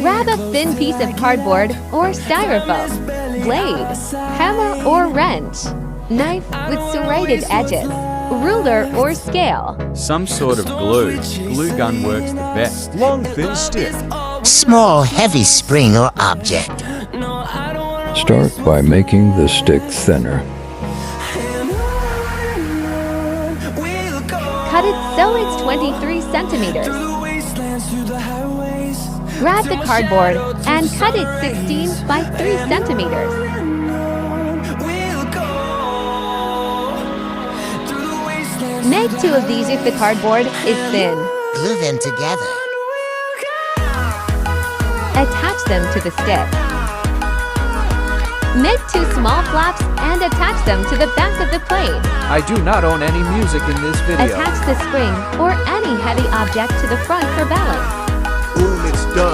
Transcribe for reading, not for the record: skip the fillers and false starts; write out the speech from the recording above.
Grab a thin piece of cardboard or styrofoam, blade, hammer or wrench, knife with serrated edges, ruler or scale. Some sort of glue. Glue gun works the best. Long thin stick. Small heavy spring or object. Start by making the stick thinner. Cut it so it's 23 centimeters. Grab the cardboard and cut it 16 by 3 centimeters. Make 2 of these if the cardboard is thin. Glue them together. Attach them to the stick. Make 2 small flaps and attach them to the back of the plate. I do not own any music in this video. Attach the spring or any heavy object to the front for balance. Boom, it's done.